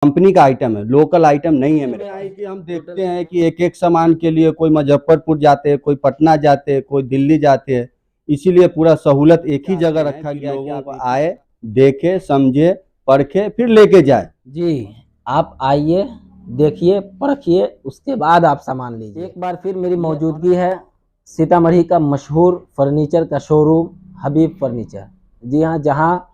Company का item है, local item नहीं है मेरे पास। कि हम देखते हैं कि एक एक सामान के लिए कोई मुजफ्फरपुर जाते हैं, कोई पटना जाते हैं, कोई दिल्ली जाते हैं, इसीलिए पूरा सहूलत एक ही जगह रखा गया है कि आप आए, देखे, समझे, परखे, फिर लेके जाए। जी, आप आइए, देखिए, परखिए, उसके बाद आप सामान लीजिए। एक बार फिर मेरी मौजूदगी है सीतामढ़ी का मशहूर फर्नीचर का शोरूम हबीब फर्नीचर। जी हाँ, जहाँ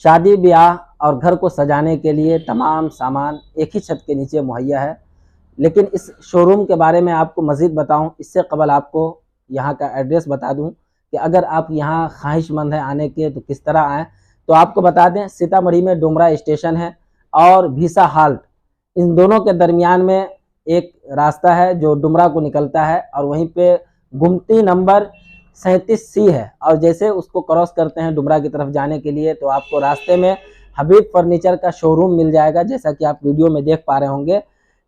शादी ब्याह और घर को सजाने के लिए तमाम सामान एक ही छत के नीचे मुहैया है। लेकिन इस शोरूम के बारे में आपको मज़ीद बताऊं, इससे कबल आपको यहाँ का एड्रेस बता दूं कि अगर आप यहाँ ख्वाहिशमंद हैं आने के तो किस तरह आएँ। तो आपको बता दें, सीतामढ़ी में डुमरा स्टेशन है और भीसा हाल्ट, इन दोनों के दरमियान में एक रास्ता है जो डुमरा को निकलता है और वहीं पे गुमती नंबर 37C है। और जैसे उसको क्रॉस करते हैं डुमरा की तरफ जाने के लिए तो आपको रास्ते में हबीब फर्नीचर का शोरूम मिल जाएगा, जैसा कि आप वीडियो में देख पा रहे होंगे,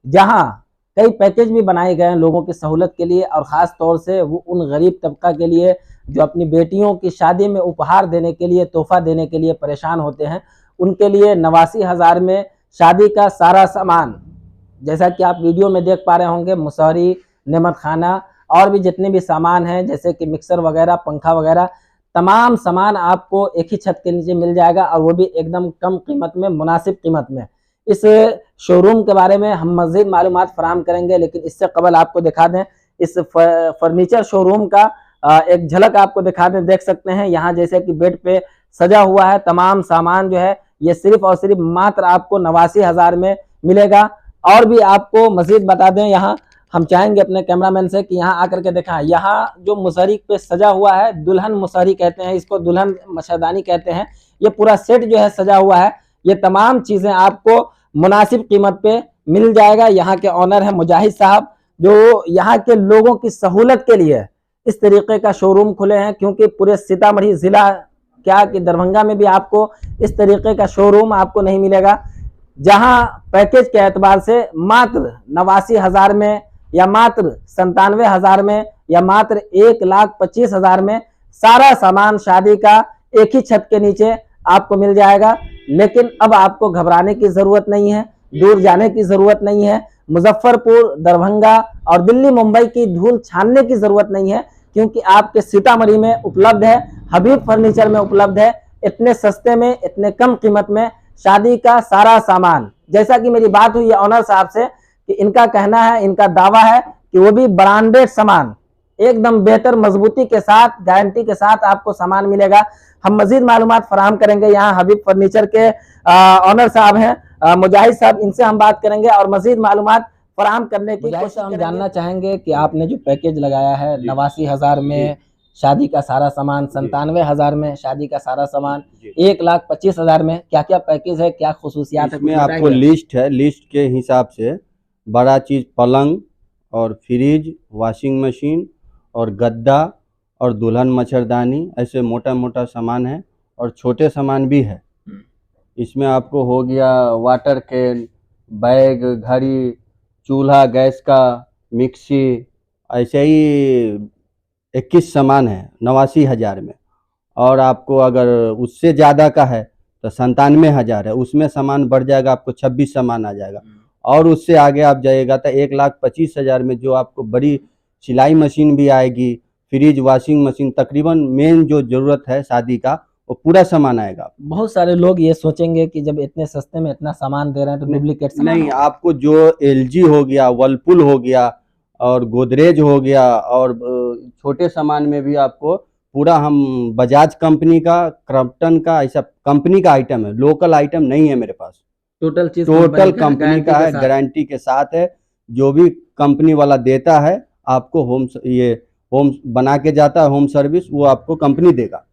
जहां कई पैकेज भी बनाए गए हैं लोगों की सहूलत के लिए और ख़ास तौर से वो उन गरीब तबका के लिए जो अपनी बेटियों की शादी में उपहार देने के लिए, तोहफा देने के लिए परेशान होते हैं, उनके लिए 89,000 में शादी का सारा सामान, जैसा कि आप वीडियो में देख पा रहे होंगे, मुसहरी, नेमत खाना और भी जितने भी सामान हैं जैसे कि मिक्सर वगैरह, पंखा वगैरह, तमाम सामान आपको एक ही छत के नीचे मिल जाएगा और वो भी एकदम कम कीमत में, मुनासिब कीमत में। इस शोरूम के बारे में हम मज़ीद मालूमात फराहम करेंगे, लेकिन इससे कबल आपको दिखा दें इस फर्नीचर शोरूम का एक झलक आपको दिखा दें। देख सकते हैं यहाँ जैसे कि बेड पे सजा हुआ है तमाम सामान जो है ये सिर्फ और सिर्फ मात्र आपको 89,000 में मिलेगा। और भी आपको मज़ीद बता दें, यहाँ हम चाहेंगे अपने कैमरामैन से कि यहाँ आकर के दिखाएं, यहाँ जो मुसहरी पे सजा हुआ है, दुल्हन मुसहरी कहते हैं इसको, दुल्हन मच्छरदानी कहते हैं, ये पूरा सेट जो है सजा हुआ है, ये तमाम चीज़ें आपको मुनासिब कीमत पे मिल जाएगा। यहाँ के ऑनर है मुजाहिद साहब, जो यहाँ के लोगों की सहूलत के लिए इस तरीके का शोरूम खुले हैं, क्योंकि पूरे सीतामढ़ी ज़िला क्या कि दरभंगा में भी आपको इस तरीके का शोरूम आपको नहीं मिलेगा, जहां पैकेज के एतबार से मात्र 89,000 में या मात्र 97,000 में या मात्र 1,25,000 में सारा सामान शादी का एक ही छत के नीचे आपको मिल जाएगा। लेकिन अब आपको घबराने की ज़रूरत नहीं है, दूर जाने की ज़रूरत नहीं है, मुजफ्फरपुर, दरभंगा और दिल्ली, मुंबई की धूल छानने की ज़रूरत नहीं है, क्योंकि आपके सीतामढ़ी में उपलब्ध है, हबीब फर्नीचर में उपलब्ध है, इतने सस्ते में, इतने कम कीमत में शादी का सारा सामान। जैसा कि मेरी बात हुई है ऑनर साहब से कि इनका कहना है, इनका दावा है कि वो भी ब्रांडेड सामान एकदम बेहतर मजबूती के साथ, गारंटी के साथ आपको सामान मिलेगा। हम मजीद मालूमात फराहम करेंगे, यहाँ हबीब फर्नीचर के ऑनर साहब हैं मुजाहिद साहब, इनसे हम बात करेंगे और मजीद मालूमात फराहम करने की कोशिश हम जानना चाहेंगे कि आपने जो पैकेज लगाया है 89,000 में शादी का सारा सामान, 97,000 में शादी का सारा सामान, 1,25,000 में क्या क्या पैकेज है, क्या खुसूसियात है? इसमें आपको लिस्ट है, लिस्ट के हिसाब से बड़ा चीज़ पलंग और फ्रिज, वॉशिंग मशीन और गद्दा और दुल्हन मच्छरदानी, ऐसे मोटा मोटा सामान है और छोटे सामान भी है। इसमें आपको हो गया वाटर कैन, बैग, घड़ी, चूल्हा गैस का, मिक्सी, ऐसे ही 21 सामान है 89,000 में। और आपको अगर उससे ज़्यादा का है तो 97,000 है, उसमें सामान बढ़ जाएगा, आपको 26 सामान आ जाएगा। और उससे आगे आप जाइएगा तो 1,25,000 में जो आपको बड़ी सिलाई मशीन भी आएगी, फ्रिज, वॉशिंग मशीन, तकरीबन मेन जो ज़रूरत है शादी का वो पूरा सामान आएगा। बहुत सारे लोग ये सोचेंगे कि जब इतने सस्ते में इतना सामान दे रहे हैं तो डुप्लीकेट सामान नहीं, आपको जो LG हो गया, वर्लपुल हो गया और गोदरेज हो गया और छोटे सामान में भी आपको पूरा, हम बजाज कंपनी का, क्रम्पटन का, ऐसा कंपनी का आइटम है, लोकल आइटम नहीं है मेरे पास। टोटल चीज टोटल कंपनी का है, गारंटी के साथ है। जो भी कंपनी वाला देता है आपको होम बना के जाता है, होम सर्विस वो आपको कंपनी देगा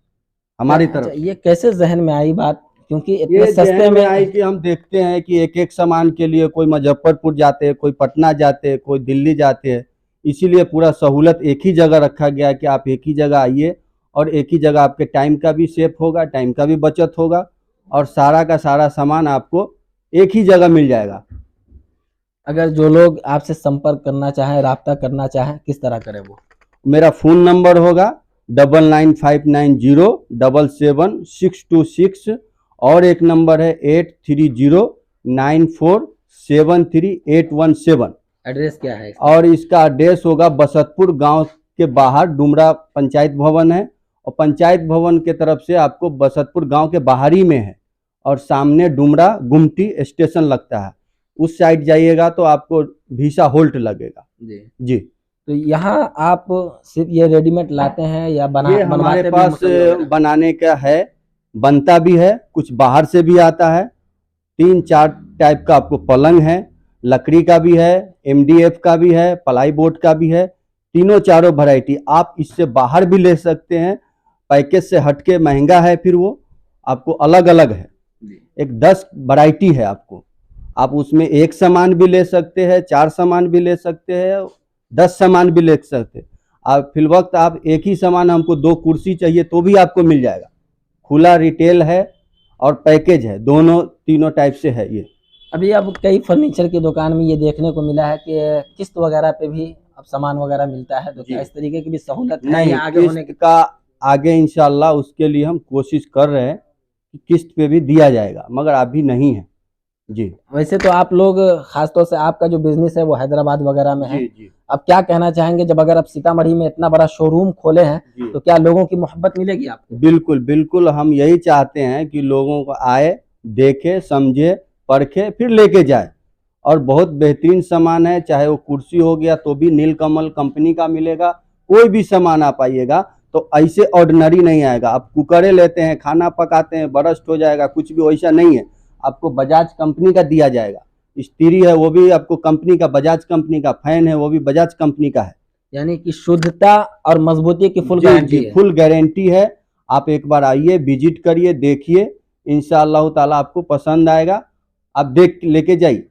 हमारी तरफ। ये कैसे जहन में आई बात, क्योंकि इतने ये सस्ते में आई कि हम देखते हैं कि एक एक सामान के लिए कोई मुजफ्फरपुर जाते हैं, कोई पटना जाते हैं, कोई दिल्ली जाते हैं, इसीलिए पूरा सहूलत एक ही जगह रखा गया है कि आप एक ही जगह आइए और एक ही जगह आपके टाइम का भी सेफ होगा, टाइम का भी बचत होगा और सारा का सारा सामान आपको एक ही जगह मिल जाएगा। अगर जो लोग आपसे संपर्क करना चाहें, राब्ता करना चाहें, किस तरह करें? वो मेरा फ़ोन नंबर होगा 9959077626 और एक नंबर है 830 9473 एड्रेस क्या है? और इसका एड्रेस होगा बसतपुर गांव के बाहर डुमरा पंचायत भवन है, और पंचायत भवन के तरफ से आपको बसतपुर गांव के बाहर ही में है, और सामने डुमरा गुमटी स्टेशन लगता है, उस साइड जाइएगा तो आपको भीसा होल्ट लगेगा। जी। तो यहाँ आप सिर्फ ये रेडीमेड लाते हैं या ये हमारे पास बनाने का है, बनता भी है, कुछ बाहर से भी आता है। 3-4 टाइप का आपको पलंग है, लकड़ी का भी है, MDF का भी है, प्लाई बोर्ड का भी है, तीनों चारों वैरायटी। आप इससे बाहर भी ले सकते हैं, पैकेज से हटके महंगा है, फिर वो आपको अलग अलग है। एक 10 वैरायटी है आपको, आप उसमें एक सामान भी ले सकते हैं, 4 सामान भी ले सकते हैं, 10 सामान भी ले सकते हैं। आप फिलवक्त आप एक ही सामान, हमको 2 कुर्सी चाहिए तो भी आपको मिल जाएगा। खुला रिटेल है और पैकेज है, दोनों तीनों टाइप से है ये। अभी अब कई फर्नीचर की दुकान में ये देखने को मिला है कि किस्त वगैरह पे भी अब सामान वगैरह मिलता है, तो क्या इस तरीके की भी सहूलत है? नहीं, आगे होने किस्त का आगे इंशाल्लाह उसके लिए हम कोशिश कर रहे हैं कि किस्त पे भी दिया जाएगा, मगर अभी नहीं है। जी। वैसे तो आप लोग खासतौर से आपका जो बिजनेस है वो हैदराबाद वगैरह में है। जी। अब क्या कहना चाहेंगे, जब अगर आप सीतामढ़ी में इतना बड़ा शोरूम खोले हैं तो क्या लोगों की मोहब्बत मिलेगी आपको? बिल्कुल बिल्कुल, हम यही चाहते हैं कि लोगों को आए, देखे, समझे, परखे, फिर लेके जाए। और बहुत बेहतरीन सामान है, चाहे वो कुर्सी हो गया तो भी नीलकमल कंपनी का मिलेगा, कोई भी सामान आप आइएगा तो ऐसे ऑर्डिनरी नहीं आएगा। आप कुकरे लेते हैं, खाना पकाते हैं, बरस्ट हो जाएगा, कुछ भी वैसा नहीं है। आपको बजाज कंपनी का दिया जाएगा, स्त्री है वो भी आपको कंपनी का, बजाज कंपनी का, फैन है वो भी बजाज कंपनी का है। यानी कि शुद्धता और मजबूती की फुल गारंटी है। फुल गारंटी है। आप एक बार आइए, विजिट करिए, देखिए, इंशाअल्लाह ताला आपको पसंद आएगा, आप देख लेके जाइए।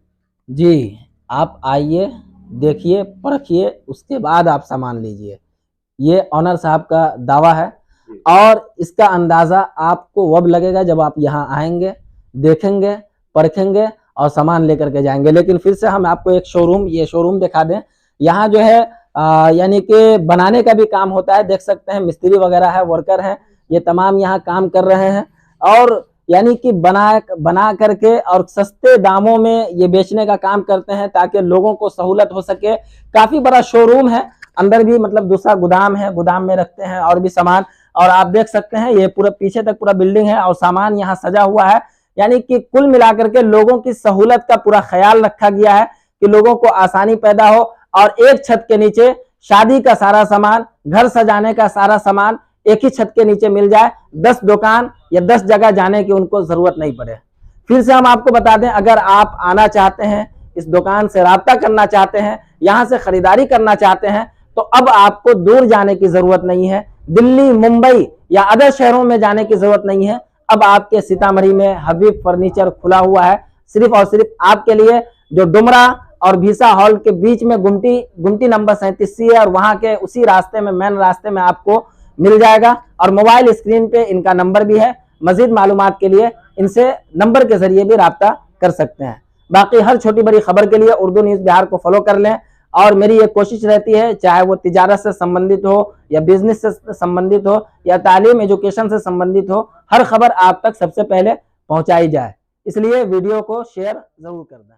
जी, आप आइए, देखिए, परखिए, उसके बाद आप सामान लीजिए, ये ऑनर साहब का दावा है। और इसका अंदाज़ा आपको वब लगेगा जब आप यहाँ आएंगे, देखेंगे, परखेंगे और सामान लेकर के जाएंगे। लेकिन फिर से हम आपको एक ये शोरूम दिखा दें। यहाँ जो है यानी कि बनाने का भी काम होता है, देख सकते हैं मिस्त्री वगैरह है, वर्कर हैं, ये तमाम यहाँ काम कर रहे हैं, और यानी कि बना करके और सस्ते दामों में ये बेचने का काम करते हैं ताकि लोगों को सहूलत हो सके। काफ़ी बड़ा शोरूम है, अंदर भी मतलब दूसरा गोदाम है, गोदाम में रखते हैं और भी सामान। और आप देख सकते हैं ये पूरा पीछे तक पूरा बिल्डिंग है और सामान यहाँ सजा हुआ है। यानी कि कुल मिलाकर के लोगों की सहूलत का पूरा ख्याल रखा गया है कि लोगों को आसानी पैदा हो, और एक छत के नीचे शादी का सारा सामान, घर सजाने का सारा सामान एक ही छत के नीचे मिल जाए। 10 दुकान या 10 जगह जाने की उनको जरूरत नहीं पड़े। फिर से हम आपको बता दें, अगर आप आना चाहते हैं, इस दुकान से राब्ता करना चाहते हैं, यहाँ से खरीदारी करना चाहते हैं, तो अब आपको दूर जाने की जरूरत नहीं है, दिल्ली, मुंबई या अदर शहरों में जाने की जरूरत नहीं है। अब आपके सीतामढ़ी में हबीब फर्नीचर खुला हुआ है, सिर्फ और सिर्फ आपके लिए, जो डुमरा और भीसा हॉल के बीच में गुमटी नंबर 37 है, और वहां के उसी रास्ते में, मेन रास्ते में आपको मिल जाएगा। और मोबाइल स्क्रीन पे इनका नंबर भी है, मजीद मालूमात के लिए इनसे नंबर के जरिए भी राब्ता कर सकते हैं। बाकी हर छोटी बड़ी खबर के लिए उर्दू न्यूज़ बिहार को फॉलो कर लें। और मेरी ये कोशिश रहती है, चाहे वो तिजारत से संबंधित हो या बिजनेस से संबंधित हो या तालीम एजुकेशन से संबंधित हो, हर खबर आप तक सबसे पहले पहुंचाई जाए। इसलिए वीडियो को शेयर जरूर कर दें।